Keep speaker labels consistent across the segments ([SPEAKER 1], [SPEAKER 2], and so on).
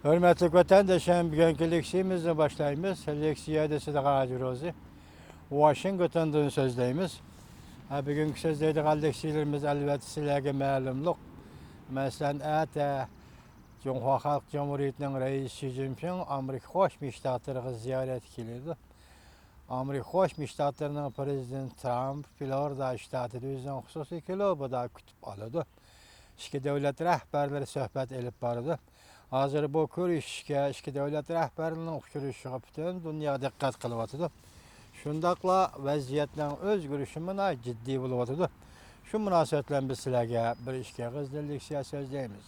[SPEAKER 1] Hürmetli vatandaşım, bugünkü leksiyemizi başlayımız. Leksiya da size qarajırozu. Washington'dan sözleyimiz. Bugünkü sözleydiği leksiyalarımız elbette sizlerge ma'lumluq. Mesela ata Cumhuriyet Halk Cumhuriyeti'nin reisi Xi Jinping Amerika Qo'shma Shtatlariga ziyorat keldi. Amerika Qo'shma Shtatlarining prezidenti Trump Florida shtatida o'zining xususiy klubida kutib oladi. İki davlat rahbarlari suhbat elib bordi. Hozir bu ko'rishishga ikki davlat rahbarining uchrashishiga butun dunyo diqqat qilyapti. Shundaqla vaziyatning o'zgarishi mana jiddiy bo'lyapti. Shu munosabat bilan biz sizlarga bir ishga qizdirlik so'zlaymiz.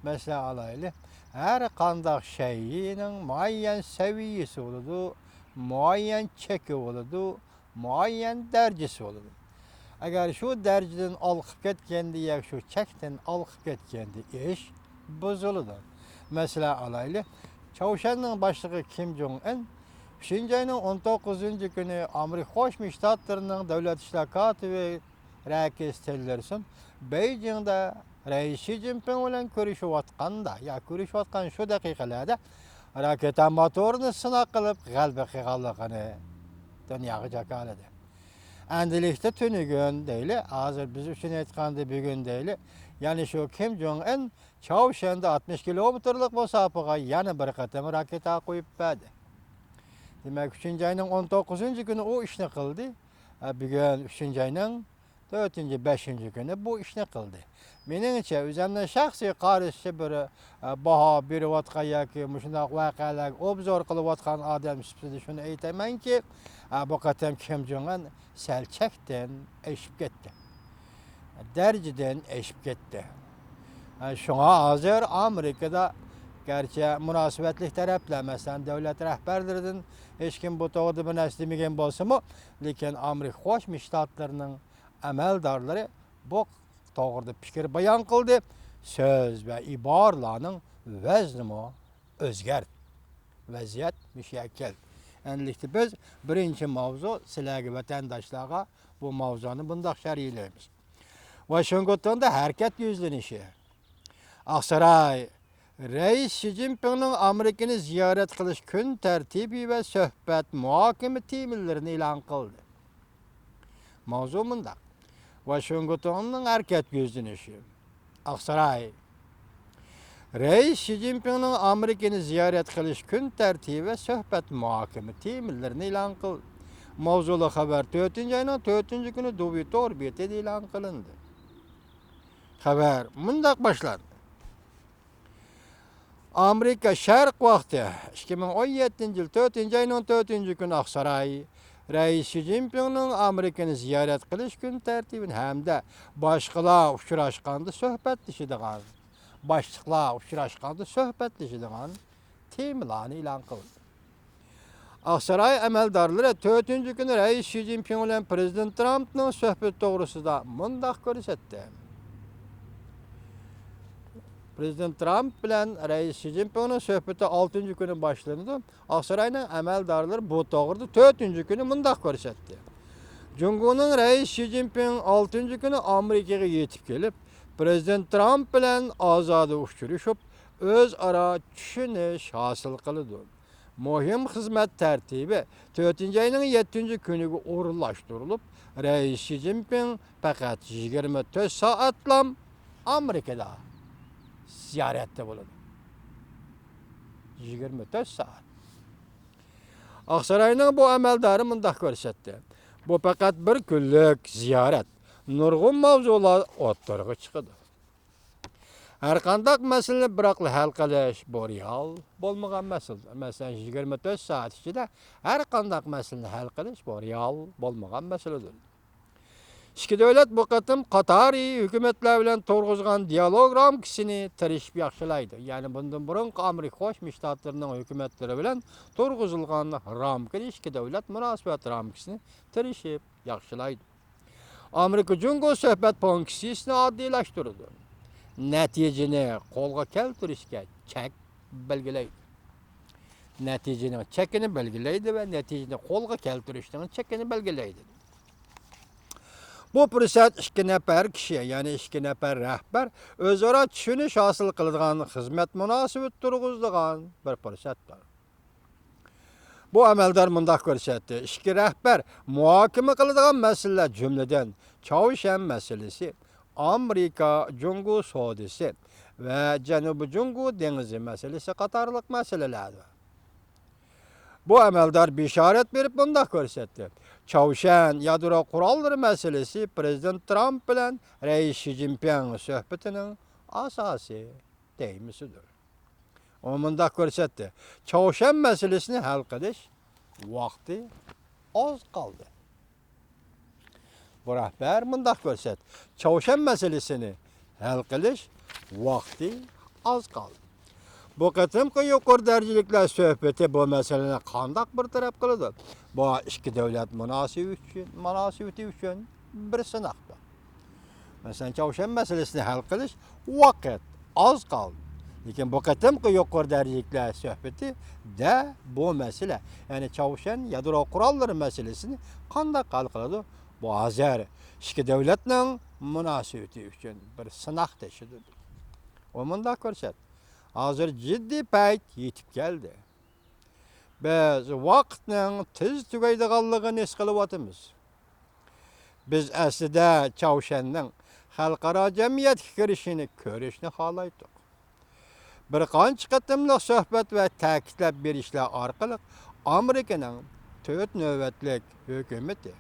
[SPEAKER 1] Mesela alayli, her qandaq şeyinin muayyen seviyesi oldu, muayyen çeki oldu, muayyen derecesi oldu. Eğer şu dereceden alıp ketkendi ya şu çekten alıp ketkendi iş bozuldu. Mesela alaylı, Çavuşan'ın başlığı Kim Jong-un, 5. ayının 19. günü Amerika Qo'shma Shtatlarining davlat ishlar kotibi Rakes Tillerson Beijing'de Reis Xi Jinping bilan ko'rishayotgan shu daqiqalarda raketa motorini sinov qilib g'alaba qilganligini dunyoga jakoladi. Endilikda tunugun deyli, hozir biz uchun aytganda bugun deyli. Yani şu Kim Jong-un Çavuşan'da 60 kilometrlik masofaga yana bir qatam raketa qo'yib berdi. Demek 3. ayının 19. günü o işini qildi. Bugün 3. ayının 4. 5. günü bu işini qildi. Meningcha o'zimning shaxsiy qarashim bir baho berayotgan yoki shunday voqealarga obzor qilayotgan odam sifatida shuni aytamanki, bu qatam Kim Jong-un sal chakdan eshib ketdi. Dereceden eşip gitti. Şuna hazır Amerika'da gerçi münasebetli taraflar mesela devlet rehberlerinin hiç kim bu toğdu bir neslimegen bolsa mı, lekin Amerika Qo'shma Shtatlarining amaldarları bu toğırda fikir bayan kıldı. Söz ve ibarlarının veznimi özgerdi. Vaziyat müşekkel. Endilikte biz birinci mavzu sizlerge vatandaşlara bu mavzunu bundaq şerhleyimiz. Washington'da hareket yüzlenişi. Aksaray, Reis Xi Jinping'nin Amerika'nı ziyaret kılış gün tertibi ve sohbet muhakeme teminlerini ilan kıldı. Mavzu bunda. Washington'un hareket yüzlenişi. Aksaray, Reis Xi Jinping'nin Amerika'nı ziyaret kılış gün tertibi ve sohbet muhakeme teminlerini ilan kıldı. Mavzulu haber 4. ayının 4. günü Dubai Torbiyeti ilan kılındı. Haber mundaq başlandı. Amerika Şarq vakti 2017 yıl 4. ayının 4. günü Aksaray, Reis Xi Jinping'nin Amerika'nı ziyaret kılış gün tertibini hem de başqalar uçraşqandı söhbetleşidigan, başlıqlar uçraşqandı söhbetleşidigan teminlerini ilan kıldı. Aksaray əməldarları 4. günü Reis Xi Jinping ile Prezident Trump'ın söhbet doğrusunda mundaq görsətdi. Prezident Trump bilen Reis Xi Jinping'in söhbeti 6. günü başlandı. Aksaray'ın əməldarları bu doğruda 4. günü mundaq görsətdi. Cumhur'un Reis Xi Jinping 6. günü Amerika'ya yetip gelip Prezident Trump bilen azadı uçuruşup öz ara düşünüş hasıl kılıdı. Muhim hizmet tertibi 4. ayının 7. günü orunlaştırılıp Reis Xi Jinping fakat 24 saatlam Amerika'da ziyarette bulundu. 24 saat. Aksaray'ın bu əməldarı mundaq görsətdi. Bu fakat bir günlük ziyaret. Nurgun mavzular ortalığa çıkdı. Her qandaq məsələni bıraklı hal qilish bu real bolmagan məsələ. Məsələn 24 saat içində her qandaq məsələni hal qilish bu real bolmagan məsələdir. İki devlet bu qatım Qatari hükümetler bilen turguzgan diyalog ramkisini tirişip yaxşılaydı. Yani bundan burun Amerika Qo'shma Shtatlarining hükümetleri bilen turguzulgan ramkini iki devlet münasebet ramkisini tirişip yaxşılaydı. Amerika Jungo söhbet ponksisini addilaştırdı. Neticeni qo'lga keltirishga chek belgilaydi. Neticenin chekini belgilaydi ve neticeni qo'lga keltirishning chekini belgilaydi. Bu fürsət iki nəfər kişi, yəni iki nəfər rəhbər özara tushunish hosil qiladigan xizmat munosabat turg'izadigan bir fürsətdir. Bu əməldar mundaq görsətdi. İki rəhbər muhakimə qiladigan məsələlər cümlədən Çavuşan məsələsi, Amerika Cungu savdosi və Cənubi Cungu dənizi məsələsi qatarlıq məsələlərdir. Bu əməldar bişarət verib mundaq görsətdi. Çavuşan yadro quralları məsələsi Prezident Trump bilan Reis Xi Jinping söhbətinin asası değmisidir. O mundaq görsətdi. Çavuşan məsələsini həll qilish vaqti az qaldı. Bu rəhbər mundaq görsətdi. Çavuşan məsələsini həll qilish vaqti az qaldı. Bu qatımki yuqori dərəcəliklər söhbəti bu məsələni qandaq bir tərəf qılıdı. Bu iki dövlət münasibəti üçün bir sınaqdır. Məsələn, Çavuşan məsələsini həll qilish vaqt az qaldı. Lakin bu qatımki yuqori dərəcəliklər söhbəti də bu məsələ, yəni Çavuşan yadro quralları məsələsini qandaq həll qılıdı. Bu Azər iki dövlətlə münasibəti üçün bir sınaq təşkil. O mundaq görsətdi. Hazır ciddi payt yetib geldi. Biz vaqtning tez tugaydiganligini his qilyapmiz. Biz aslida Çavuşanning xalqaro jamiyatga kirishini ko'rishni xohlaydik. Bir qancha qatimliq suhbat va ta'kidlab berishlar orqali Amerikaning 4 navbatlik hukumati,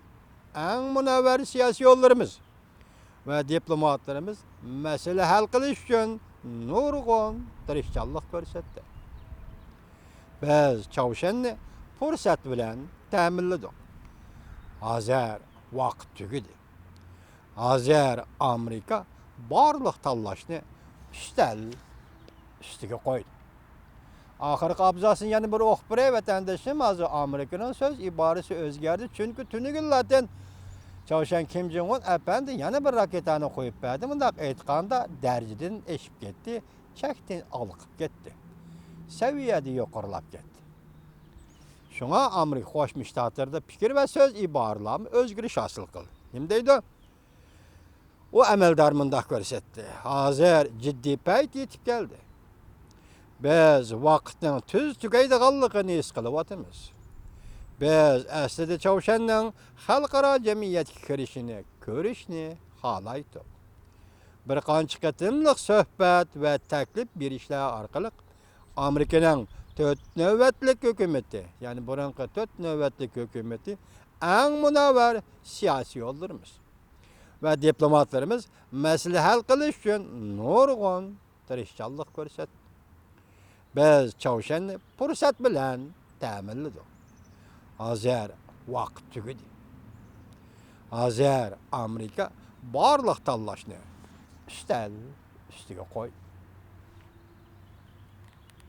[SPEAKER 1] eng munavvar siyosiy yo'llarimiz va diplomatlarimiz masala hal qilish uchun nurg'un tirishchanlik ko'rsatdi. Biz Çavuşanni fursat bilan ta'minladik. Hozir vaqt tugadi. Hozir Amerika barliq tanlashni ustiga qo'ydi. Oxirgi abzasini yana bir o'qib beray vatandoshim, hozir Amerikaning so'z iborasi o'zgardi, chunki tunugunlardan Çavuşan Kim Jong-un efendi yana bir raketani qo'yib berdi. Bundaq aytganda darajadan eshib ketdi, chakdan olqib ketdi. Saviyada yuqorilab ketdi. Shunga Amerika Qo'shma Shtatlarida fikr va so'z iboralari o'zgarish hosil qildi. Nima deydi? O amaldor mundaq ko'rsatdi. Hozir jiddiy payt yetib keldi. Biz vaqtning tez tugaydiganligini his qilyapmiz. Biz aslida Çavuşanning xalqaro jamiyatga kirishini ko'rishni xohlaydik. Bir qancha qatimliq suhbat va taklif berishlar orqali Amerikaning 4 navbatlik hukumati, ya'ni burunqi 4 navbatlik hukumati eng munavvar siyosiy yo'llarimiz va diplomatlarimiz masala hal qilish uchun nurg'un tirishchanlik ko'rsatdi. Biz Çavuşanni fursat bilan ta'minladik. Hozir vaqt tugadi. Hozir Amerika barliq tanlashni ustiga qo'ydi.